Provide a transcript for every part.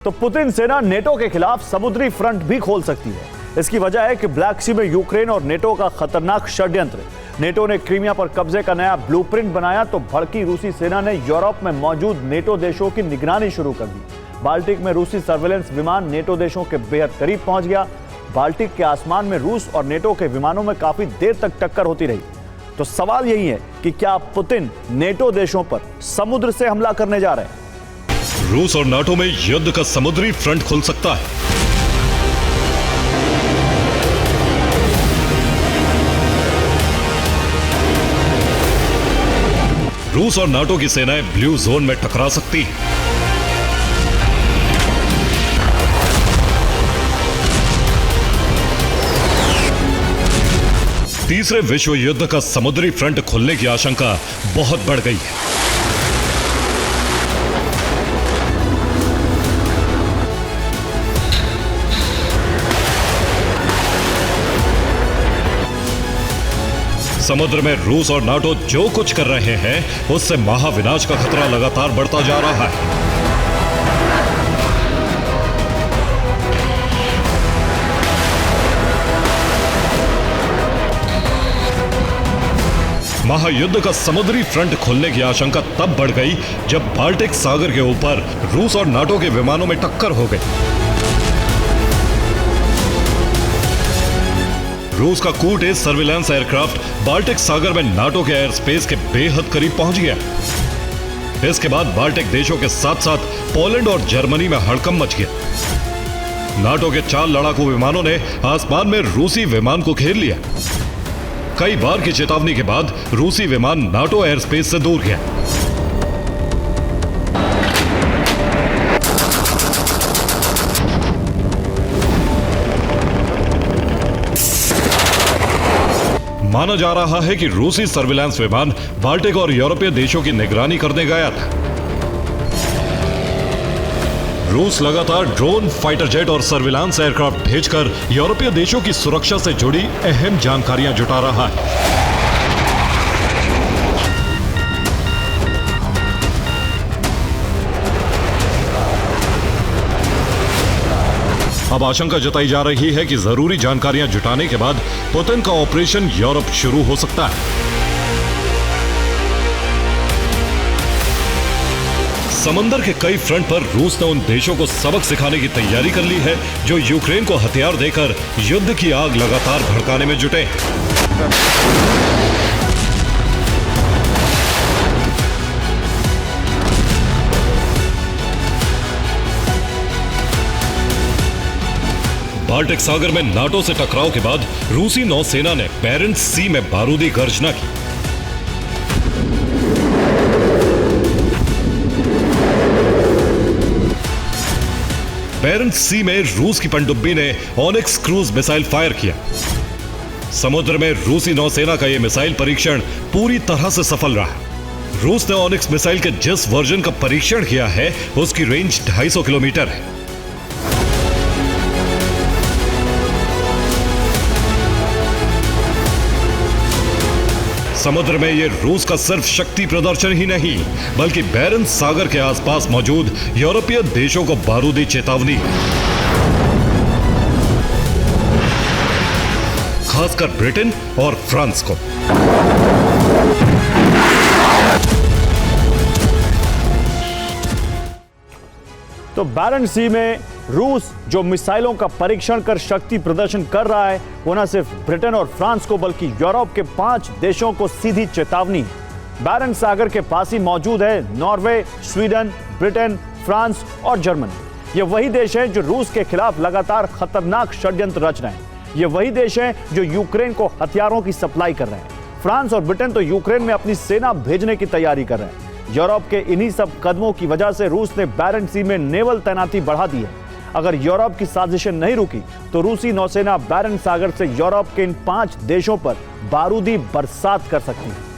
तो पुतिन सेना नेटो के खिलाफ समुद्री फ्रंट भी खोल सकती है। इसकी वजह है कि ब्लैक सी में यूक्रेन और नेटो का खतरनाक षड्यंत्र। नेटो ने क्रीमिया पर कब्जे का नया ब्लूप्रिंट बनाया तो भड़की रूसी सेना ने यूरोप में मौजूद नेटो देशों की निगरानी शुरू कर दी। बाल्टिक में रूसी सर्वेलेंस विमान नेटो देशों के बेहद करीब पहुंच गया। बाल्टिक के आसमान में रूस और नेटो के विमानों में काफी देर तक टक्कर होती रही। तो सवाल यही है कि क्या पुतिन नेटो देशों पर समुद्र से हमला करने जा रहे हैं? रूस और नाटो में युद्ध का समुद्री फ्रंट खुल सकता है। रूस और नाटो की सेनाएं ब्लू जोन में टकरा सकती हैं। तीसरे विश्व युद्ध का समुद्री फ्रंट खुलने की आशंका बहुत बढ़ गई है। समुद्र में रूस और नाटो जो कुछ कर रहे हैं उससे महाविनाश का खतरा लगातार बढ़ता जा रहा है। महायुद्ध का समुद्री फ्रंट खुलने की आशंका तब बढ़ गई जब बाल्टिक सागर के ऊपर रूस और नाटो के विमानों में टक्कर हो गई। रूस का कूटेज सर्विलांस एयरक्राफ्ट बाल्टिक सागर में नाटो के एयर स्पेस के बेहद करीब पहुंच गया। इसके बाद बाल्टिक देशों के साथ साथ पोलैंड और जर्मनी में हड़कंप मच गया। नाटो के 4 लड़ाकू विमानों ने आसमान में रूसी विमान को घेर लिया। कई बार की चेतावनी के बाद रूसी विमान नाटो एयर स्पेस से दूर गया। माना जा रहा है कि रूसी सर्विलांस विमान बाल्टिक और यूरोपीय देशों की निगरानी करने गया था। रूस लगातार ड्रोन, फाइटर जेट और सर्विलांस एयरक्राफ्ट भेजकर यूरोपीय देशों की सुरक्षा से जुड़ी अहम जानकारियां जुटा रहा है। अब आशंका जताई जा रही है कि जरूरी जानकारियां जुटाने के बाद पुतिन का ऑपरेशन यूरोप शुरू हो सकता है। समंदर के कई फ्रंट पर रूस ने उन देशों को सबक सिखाने की तैयारी कर ली है जो यूक्रेन को हथियार देकर युद्ध की आग लगातार भड़काने में जुटे हैं। बाल्टिक सागर में नाटो से टकराव के बाद रूसी नौसेना ने बैरेंट्स सी में बारूदी गर्जना की। बैरेंट्स सी में रूस की पनडुब्बी ने ओनिक्स क्रूज मिसाइल फायर किया। समुद्र में रूसी नौसेना का यह मिसाइल परीक्षण पूरी तरह से सफल रहा। रूस ने ओनिक्स मिसाइल के जिस वर्जन का परीक्षण किया है उसकी रेंज 250 किलोमीटर है। समुद्र में यह रूस का सिर्फ शक्ति प्रदर्शन ही नहीं बल्कि बैरेंट्स सागर के आसपास मौजूद यूरोपीय देशों को बारूदी चेतावनी है, खासकर ब्रिटेन और फ्रांस को। तो बैरेंट्स सी में रूस जो मिसाइलों का परीक्षण कर शक्ति प्रदर्शन कर रहा है वो न सिर्फ ब्रिटेन और फ्रांस को बल्कि यूरोप के 5 देशों को सीधी चेतावनी है। बैरेंट्स सागर के पास ही मौजूद है नॉर्वे, स्वीडन, ब्रिटेन, फ्रांस और जर्मनी। ये वही देश हैं जो रूस के खिलाफ लगातार खतरनाक षड्यंत्र रच रहे हैं। ये वही देश हैं जो यूक्रेन को हथियारों की सप्लाई कर रहे हैं। फ्रांस और ब्रिटेन तो यूक्रेन में अपनी सेना भेजने की तैयारी कर रहे हैं। यूरोप के इन्हीं सब कदमों की वजह से रूस ने बैरेंट्स सी में नेवल तैनाती बढ़ा दी है। अगर यूरोप की साजिशें नहीं रुकी तो रूसी नौसेना बैरेंट्स सागर से यूरोप के इन 5 देशों पर बारूदी बरसात कर सकती है।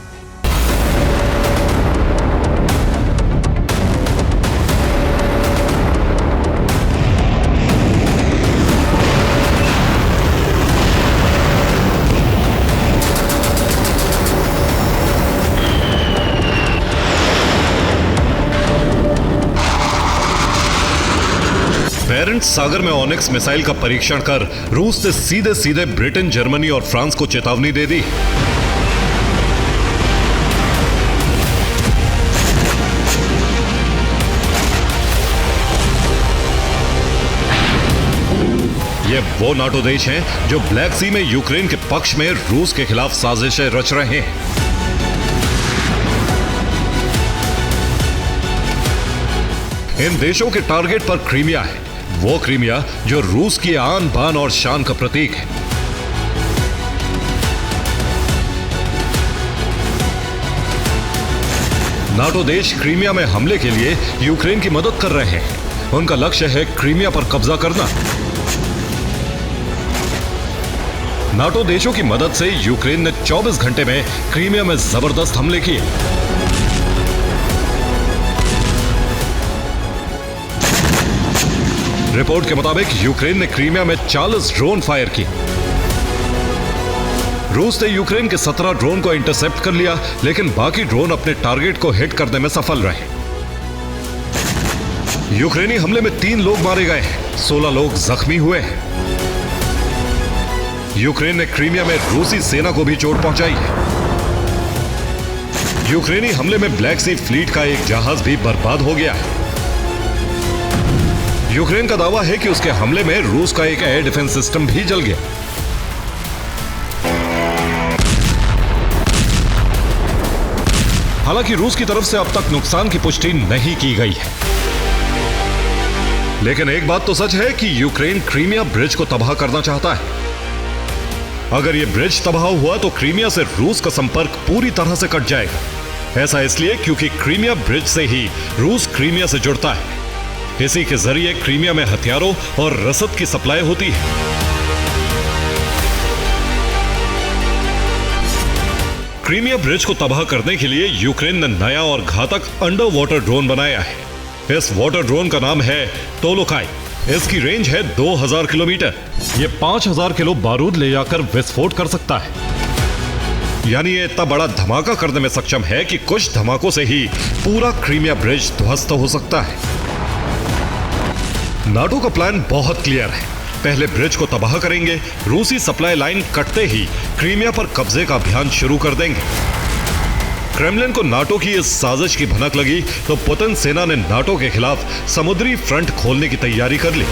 बेरेंट्स सागर में ऑनिक्स मिसाइल का परीक्षण कर रूस ने सीधे सीधे ब्रिटेन, जर्मनी और फ्रांस को चेतावनी दे दी। ये वो नाटो देश हैं जो ब्लैक सी में यूक्रेन के पक्ष में रूस के खिलाफ साजिशें रच रहे हैं। इन देशों के टारगेट पर क्रीमिया है, वो क्रीमिया जो रूस की आन बान और शान का प्रतीक है। नाटो देश क्रीमिया में हमले के लिए यूक्रेन की मदद कर रहे हैं। उनका लक्ष्य है क्रीमिया पर कब्जा करना। नाटो देशों की मदद से यूक्रेन ने 24 घंटे में क्रीमिया में जबरदस्त हमले किए। रिपोर्ट के मुताबिक यूक्रेन ने क्रीमिया में 40 ड्रोन फायर किए। रूस ने यूक्रेन के 17 ड्रोन को इंटरसेप्ट कर लिया, लेकिन बाकी ड्रोन अपने टारगेट को हिट करने में सफल रहे। यूक्रेनी हमले में 3 लोग मारे गए हैं, 16 लोग जख्मी हुए हैं। यूक्रेन ने क्रीमिया में रूसी सेना को भी चोट पहुंचाई है। यूक्रेनी हमले में ब्लैक सी फ्लीट का एक जहाज भी बर्बाद हो गया है। यूक्रेन का दावा है कि उसके हमले में रूस का एक एयर डिफेंस सिस्टम भी जल गया। हालांकि रूस की तरफ से अब तक नुकसान की पुष्टि नहीं की गई है। लेकिन एक बात तो सच है कि यूक्रेन क्रीमिया ब्रिज को तबाह करना चाहता है। अगर यह ब्रिज तबाह हुआ तो क्रीमिया से रूस का संपर्क पूरी तरह से कट जाएगा। ऐसा इसलिए क्योंकि क्रीमिया ब्रिज से ही रूस क्रीमिया से जुड़ता है। इसी के जरिए क्रीमिया में हथियारों और रसद की सप्लाई होती है। क्रीमिया ब्रिज को तबाह करने के लिए यूक्रेन ने नया और घातक अंडर वाटर ड्रोन बनाया है। इस वाटर ड्रोन का नाम है टोलोकाई। इसकी रेंज है 2000 किलोमीटर। यह 5000 किलो बारूद ले जाकर विस्फोट कर सकता है। यानी ये इतना बड़ा धमाका करने में सक्षम है कि कुछ धमाकों से ही पूरा क्रीमिया ब्रिज ध्वस्त हो सकता है। नाटो का प्लान बहुत क्लियर है। पहले ब्रिज को तबाह करेंगे, रूसी सप्लाई लाइन कटते ही क्रीमिया पर कब्जे का अभियान शुरू कर देंगे। क्रेमलिन को नाटो की इस साजिश की भनक लगी तो पुतिन सेना ने नाटो के खिलाफ समुद्री फ्रंट खोलने की तैयारी कर ली।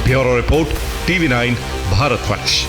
Bureau report, TV9 Bharatvarsh.